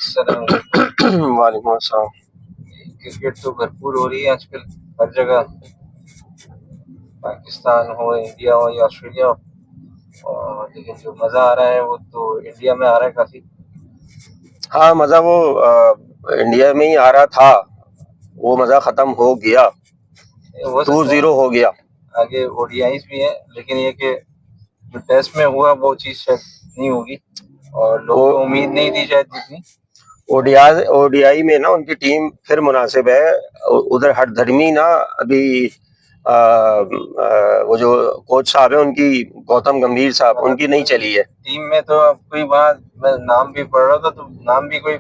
अस्सलाम वालेकुम। वालेकुम अस्सलाम। क्रिकेट तो भरपूर हो रही है आजकल हर जगह, पाकिस्तान हो, इंडिया हो या ऑस्ट्रेलिया हो। और लेकिन जो मज़ा आ रहा है वो तो इंडिया में आ रहा है काफ़ी। हाँ, मज़ा वो इंडिया में ही आ रहा था, वो मज़ा ख़त्म हो गया, हो सकता है 2-0 हो गया। आगे ओडीआईज भी है, लेकिन ये कि जो टेस्ट में हुआ वो चीज़ शायद नहीं होगी और ओ लोगों को उम्मीद नहीं थी शायद जितनी। ओडीआई में ना उनकी टीम फिर मुनासिब है। उधर हठधर्मी ना अभी वो जो कोच साहब है उनकी, गौतम गंभीर साहब, उनकी नहीं चली है टीम में तो अब कोई वहाँ मैं नाम भी पढ़ रहा था तो नाम भी कोई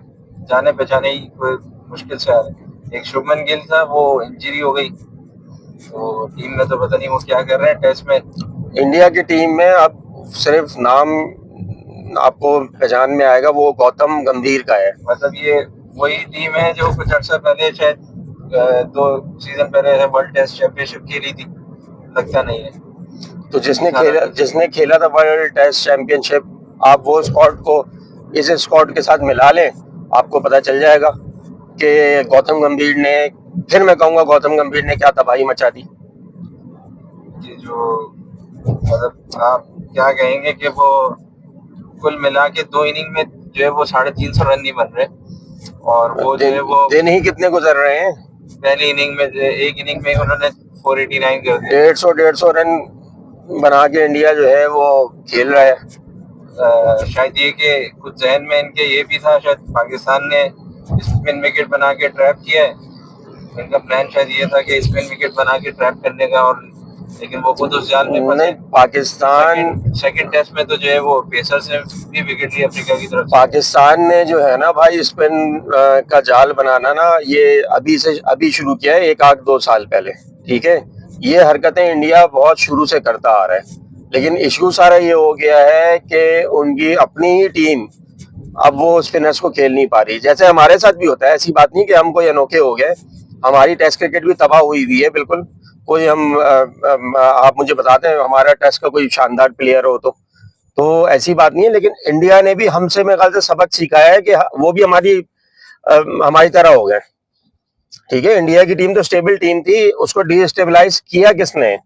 जाने पहचाने ही कोई मुश्किल से आ रहा है। एक शुभमन गिल था, वो इंजरी हो गई तो टीम में तो पता नहीं वो क्या कर रहे हैं टेस्ट में। इंडिया की टीम में। अब सिर्फ नाम आपको पहचान में आएगा, वो गौतम गंभीर का है। मतलब ये वही टीम है जो कुछ अर्सा पहले शायद 2 सीजन पहले वर्ल्ड टेस्ट चैंपियनशिप खेली थी, लगता नहीं है। तो जिसने खेला था वर्ल्ड टेस्ट चैंपियनशिप, आप वो स्क्वाड को इस स्क्वाड के साथ मिला लें, आपको पता चल जाएगा कि गौतम गंभीर ने, फिर मैं कहूंगा गौतम गंभीर ने क्या तबाही मचा दी। ये जो मतलब आप क्या कहेंगे कि वो कुल मिला के 2 इनिंग में जो है वो 350 रन नहीं बन रहे और वो जो है वो दिन ही कितने गुजर रहे हैं। पहली इनिंग में एक इनिंग में उन्होंने 489 कर दिया। 150 रन बना के इंडिया जो है वो खेल रहा है। शायद ये कि कुछ जहन में इनके ये भी था, शायद पाकिस्तान ने स्पिन विकेट बना के ट्रैप किया है। इनका प्लान शायद ये था कि स्पिन विकेट बना के ट्रैप करने का, और लेकिन वो खुद उस जाल में फंसे। पाकिस्तान सेकंड टेस्ट में तो जो है वो पेसर्स ने भी विकेट लिया अफ्रीका की तरफ। पाकिस्तान ने जो है ना भाई, स्पिन का जाल बनाना ना, ये अभी शुरू किया है, 1-2 साल पहले। ठीक है, ये हरकतें इंडिया बहुत शुरू से करता आ रहा है, लेकिन इशू सारा ये हो गया है कि उनकी अपनी ही टीम अब वो स्पिनर्स को खेल नहीं पा रही। जैसे हमारे साथ भी होता है, ऐसी बात नहीं कि हम कोई अनोखे हो गए, हमारी टेस्ट क्रिकेट भी तबाह हुई हुई है बिल्कुल। कोई आप मुझे बताते हैं हमारा टेस्ट का कोई शानदार प्लेयर हो तो ऐसी बात नहीं है, लेकिन इंडिया ने भी हमसे मेरे ख्याल से सबक सीखा है कि वो भी हमारी तरह हो गए। ठीक है, इंडिया की टीम तो स्टेबल टीम थी, उसको डिस्टेबलाइज किया किसने?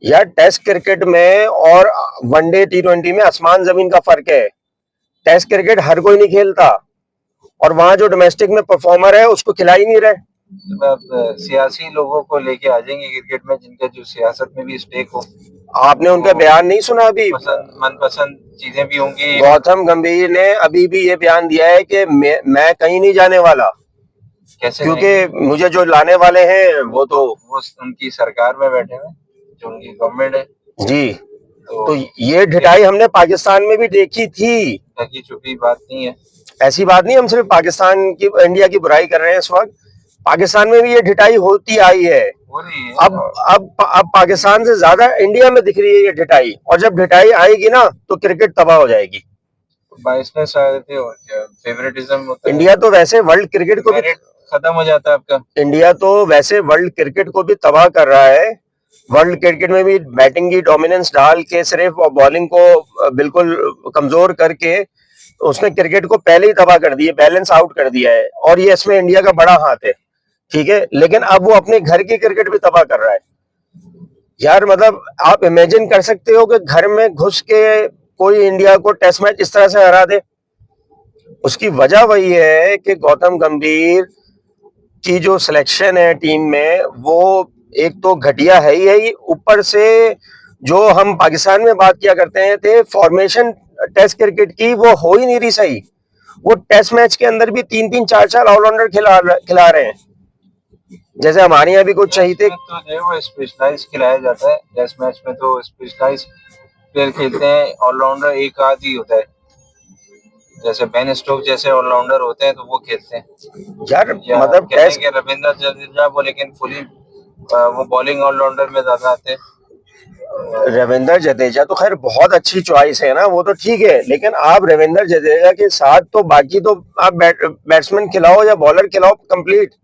यार, टेस्ट क्रिकेट में और वनडे T20 में आसमान जमीन का फर्क है। टेस्ट क्रिकेट हर कोई नहीं खेलता, और वहां जो डोमेस्टिक में परफॉर्मर है उसको खिला ही नहीं रहे। आप सियासी लोगों को लेके आ जाएंगे क्रिकेट में, जिनके जो सियासत में भी स्टेक हो। आपने उनका बयान नहीं सुना अभी? मनपसंद चीजें भी होंगी। गौतम गंभीर ने अभी भी ये बयान दिया है कि मैं कहीं नहीं जाने वाला, कैसे? क्योंकि मुझे जो लाने वाले हैं वो उनकी सरकार में बैठे हैं, जो उनकी गवर्नमेंट है जी। तो ये ढिठाई हमने पाकिस्तान में भी देखी थी, ढकी छुपी बात नहीं है। ऐसी बात नहीं, हम सिर्फ पाकिस्तान की इंडिया की बुराई कर रहे हैं इस वक्त। पाकिस्तान में भी ये ढिठाई होती आई है। अब पाकिस्तान से ज्यादा इंडिया में दिख रही है ये ढिठाई, और जब ढिठाई आएगी ना तो क्रिकेट तबाह हो जाएगी। बायसनेस आ जाती है और फेवरेटिज्म होता है। इंडिया तो वैसे वर्ल्ड क्रिकेट को भी खत्म हो जाता है आपका। इंडिया तो वैसे वर्ल्ड क्रिकेट को भी तबाह कर रहा है। वर्ल्ड क्रिकेट में भी बैटिंग की डोमिनेंस डाल के सिर्फ बॉलिंग को बिल्कुल कमजोर करके उसने क्रिकेट को पहले ही तबाह कर दिया, बैलेंस आउट कर दिया है, और ये इसमें इंडिया का बड़ा हाथ है। ठीक है, लेकिन अब वो अपने घर की क्रिकेट भी तबाह कर रहा है। यार मतलब आप इमेजिन कर सकते हो कि घर में घुस के कोई इंडिया को टेस्ट मैच इस तरह से हरा दे? उसकी वजह वही है कि गौतम गंभीर की जो सिलेक्शन है टीम में, वो एक तो घटिया है ही, ऊपर से जो हम पाकिस्तान में बात किया करते थे फॉर्मेशन टेस्ट क्रिकेट की, वो हो ही नहीं रही सही। वो टेस्ट मैच के अंदर भी 3-3 4-4 ऑलराउंडर खिला रहे हैं, जैसे हमारे यहाँ भी कुछ चाहिए थे। तो जो वो स्पेशलाइज खिलाया जाता है टेस्ट मैच में, तो स्पेशलाइज प्लेयर खेलते हैं, ऑलराउंडर एक आध ही होता है। जैसे बेन स्टोक जैसे ऑलराउंडर होते हैं तो वो खेलते हैं। यार मतलब टेस्ट के रविंद्र जडेजा वो, लेकिन फुली वो बॉलिंग ऑलराउंडर में ज्यादा आते हैं। रविंद्र जडेजा तो खैर बहुत अच्छी चॉइस है ना, वो तो ठीक है, लेकिन आप रविंद्र जडेजा के साथ तो बाकी तो आप बैट्समैन खिलाओ या बॉलर खिलाओ कंप्लीट।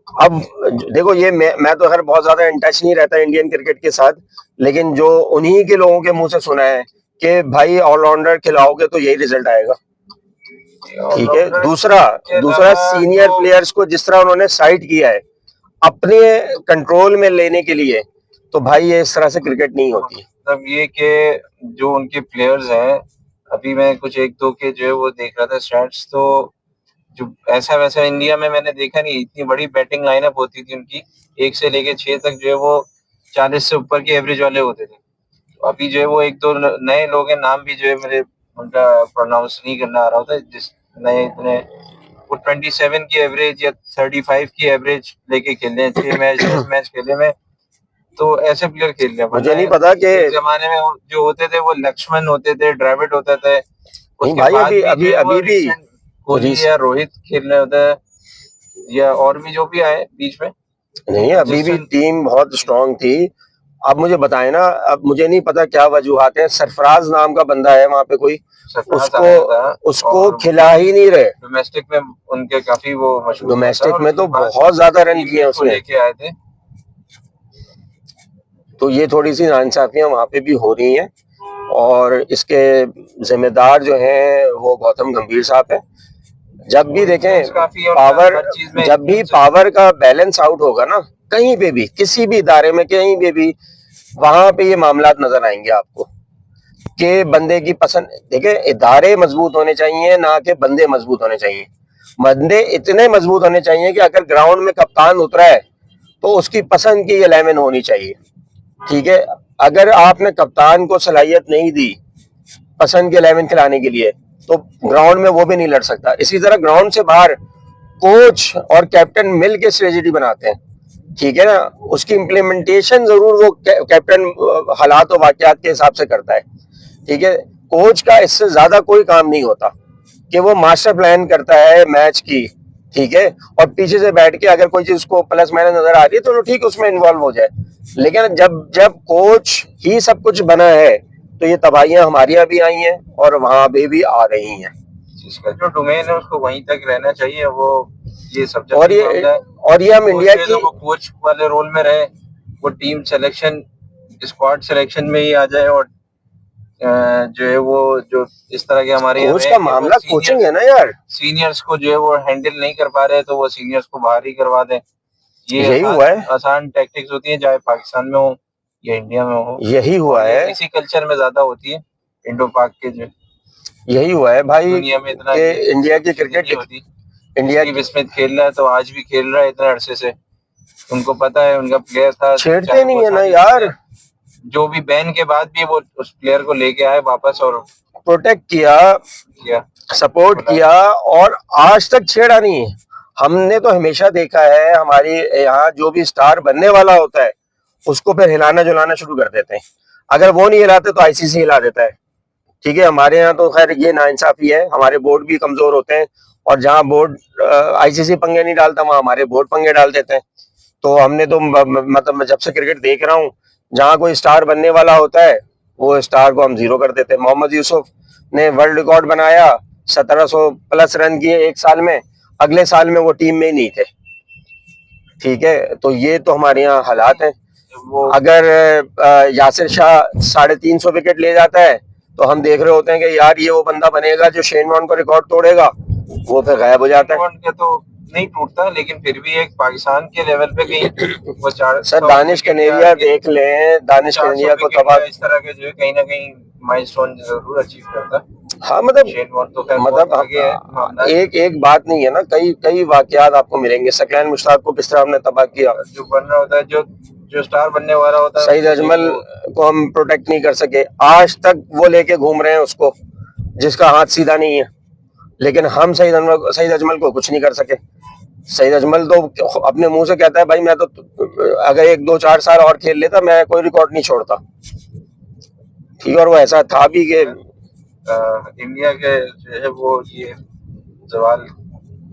अब देखो, ये मैं तो खैर बहुत ज्यादा इन टच नहीं रहता इंडियन क्रिकेट के साथ, लेकिन जो उन्हीं के लोगों के मुंह से सुना है कि भाई ऑलराउंडर खिलाओगे तो यही रिजल्ट आएगा। और ठीक है। डॉक्टर दूसरा के दूसरा अलावा सीनियर जो प्लेयर्स को जिस तरह उन्होंने साइड किया है अपने कंट्रोल में लेने के लिए, तो भाई ये इस तरह से क्रिकेट नहीं होती। मतलब ये कि जो उनके प्लेयर्स हैं, अभी मैं कुछ एक दो के जो है वो देख रहा था स्टैट्स, तो जो ऐसा वैसा इंडिया में मैंने देखा नहीं। इतनी बड़ी बैटिंग लाइनअप होती थी उनकी, 1 से लेके 6 तक जो है वो 40 से ऊपर के एवरेज वाले होते थे। तो अभी जो है वो एक दो नए लोग हैं, नाम भी जो है मेरे उनका प्रोनाउंस नहीं करना आ रहा होता है, जिस नए इतने वो 27 की एवरेज या 35 की एवरेज लेके खेल रहे हैं, 6 मैच 10 मैच खेले में, तो ऐसे प्लेयर खेल रहे हैं। मुझे वरना नहीं पता कि एक जमाने में जो होते थे वो लक्ष्मण होते थे, द्रविड़ होते थे, नहीं उसके भाई, बाद अभी भी जो अभी है वो अभी भी रिसेंट कोहली रिस या रोहित खेल रहे होते हैं, या और भी जो भी आए बीच में, नहीं, अभी भी जसन। टीम बहुत स्ट्रांग थी। अब मुझे बताए ना, अब मुझे नहीं पता क्या वजूहात है, सरफराज नाम का बंदा है वहां पे कोई, सरफराज उसको आया था उसको और खिला वो भी ही नहीं रहे। डोमेस्टिक में उनके काफी वो मशहूर हुआ था, डोमेस्टिक और में उसके तो बाद बहुत ज्यादा रन टीम किए में हैं इसको उसने। लेके आए थे। तो ये थोड़ी सी नाइंसाफियां वहां पे भी हो रही हैं, और इसके जिम्मेदार जो हैं वो गौतम गंभीर साहब हैं। जब भी वो देखें इन्फ्लुएंस काफी है उनका, पावर, हर चीज में जब भी इन्फ्लुएंस है। पावर का बैलेंस आउट होगा ना, कहीं पे भी किसी भी इदारे में कहीं पे भी, वहां पे ये मामलात नजर आएंगे आपको कि बंदे की पसंद। देखिए, इदारे मजबूत होने चाहिए, ना कि बंदे मजबूत होने चाहिए। बंदे इतने मजबूत होने चाहिए कि अगर ग्राउंड में कप्तान उतरा है तो उसकी पसंद की 11 होनी चाहिए। ठीक है। अगर आपने कप्तान को सलाहियत नहीं दी पसंद के 11 खिलाने के लिए, तो ग्राउंड में वो भी नहीं लड़ सकता। इसी तरह ग्राउंड से बाहर कोच और कैप्टन मिल के स्ट्रेटेजी बनाते हैं, ठीक है ना। उसकी इम्प्लीमेंटेशन जरूर वो कैप्टन हालात और वाकयात के हिसाब से करता है, ठीक है। कोच का इससे ज्यादा कोई काम नहीं होता कि वो मास्टर प्लान करता है मैच की, ठीक है, और पीछे से बैठ के अगर कोई चीज उसको प्लस माइनस नजर आ रही है तो ठीक, उसमें इन्वॉल्व हो जाए। लेकिन जब जब कोच ही सब कुछ बना है, तो ये तबाहियां हमारी यहाँ भी आई हैं और वहां भी आ रही हैं। जिसका जो डोमेन है उसको वहीं तक रहना चाहिए। वो ये सब और जबकि ये मामला है, और ये हम कोच इंडिया है की, तो वो कोच वाले रोल में रहे, वो टीम सिलेक्शन स्क्वाड सिलेक्शन में ही आ जाए, और जो है वो जो इस तरह के हमारे यहाँ कोच रहे का कि वो मामला कोचिंग है ना यार। सीनियर्स को जो है वो हैंडल नहीं कर पा रहे, तो वो सीनियर्स को बाहर ही करवा दें। ये यही हुआ आसान है, आसान टैक्टिक्स होती है, चाहे पाकिस्तान में हो या इंडिया में हो, यही हुआ और ये है, इसी कल्चर में ज्यादा होती है, इंडो पाक के जो यही हुआ है भाई दुनिया में इतना कि ये इंडिया सब की चीजें नहीं क्रिकेट, होती। इंडिया स्टीव की स्मिथ खेल रहा है तो आज भी खेल रहा है इतने अरसे से, उनको पता है उनका प्लेयर था, छेड़ते चाहे नहीं वो है ना सारी यार। चीजें जो भी बैन के बाद भी वो उस प्लेयर को लेके आए वापस और प्रोटेक्ट किया, किया, सपोर्ट बुलाया। किया, और आज तक छेड़ा नहीं। हमने तो हमेशा देखा है हमारी यहाँ जो भी स्टार बनने वाला होता है उसको फिर हिलाना जुलाना शुरू कर देते हैं। अगर वो नहीं हिलाते तो आईसीसी हिला देता है, ठीक है। हमारे यहाँ तो खैर ये नाइंसाफी है, हमारे बोर्ड भी कमजोर होते हैं, और जहाँ बोर्ड आईसीसी पंगे नहीं डालता वहां हमारे बोर्ड पंगे डाल देते हैं। तो हमने तो मतलब मैं जब से क्रिकेट देख रहा हूँ, जहाँ कोई स्टार बनने वाला होता है वो स्टार को हम जीरो कर देते हैं। मोहम्मद यूसुफ ने वर्ल्ड रिकॉर्ड बनाया, 1700 प्लस रन किए एक साल में, अगले साल में वो टीम में ही नहीं थे, ठीक है। तो ये तो हमारे यहाँ हालात हैं। वो अगर यासिर शाह 350 विकेट ले जाता है तो हम देख रहे होते हैं कि यार ये वो बंदा बनेगा जो शेन वॉर्न को रिकॉर्ड तोड़ेगा, वो फिर गायब हो जाता है। के तो नहीं टूटता, लेकिन फिर भी एक पाकिस्तान के लेवल पे कहीं वो सर 400 दानिश विकेट या कनेरिया देख लें, दानिश 400 कनेरिया को विकेट तबाह। या इस तरह के जो है कहीं ना कहीं माइलस्टोन जरूर अचीव करता। हाँ मतलब, शेन वॉर्न तो खैर बहुत आगे है मामला है। एक बात नहीं है ना, कई कई वाकयात आपको मिलेंगे। सकलैन मुश्ताक को किस तरह हमने तबाह किया, जो बन रहा होता है, जो जो स्टार बनने वाला होता है सईद उसको जो है अजमल वो को हम प्रोटेक्ट नहीं कर सके, आज तक वो लेके घूम रहे हैं उसको जिसका हाथ सीधा नहीं है। लेकिन हम सईद अजमल को कुछ नहीं कर सके। सईद अजमल तो अपने मुंह से कहता है भाई मैं तो अगर 1 2 4 साल और खेल लेता मैं कोई रिकॉर्ड नहीं छोड़ता, ठीक है। और वो ऐसा था भी कि इंडिया के जो है वो ये जवाल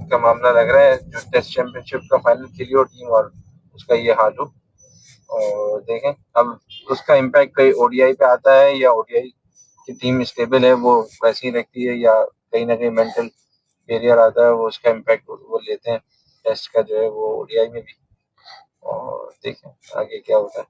का मामला लग रहा है, जो टेस्ट चैंपियनशिप का फाइनल खेली हो टीम और उसका ये हाल हो। और देखें अब उसका इम्पैक्ट कहीं ओडीआई पे आता है, या ओडीआई की टीम स्टेबल है वो वैसी ही रखती है, या कहीं ना कहीं मेंटल फेलियर आता है वो उसका इम्पैक्ट वो लेते हैं टेस्ट का जो है वो ओडीआई में भी। और देखें आगे क्या होता है।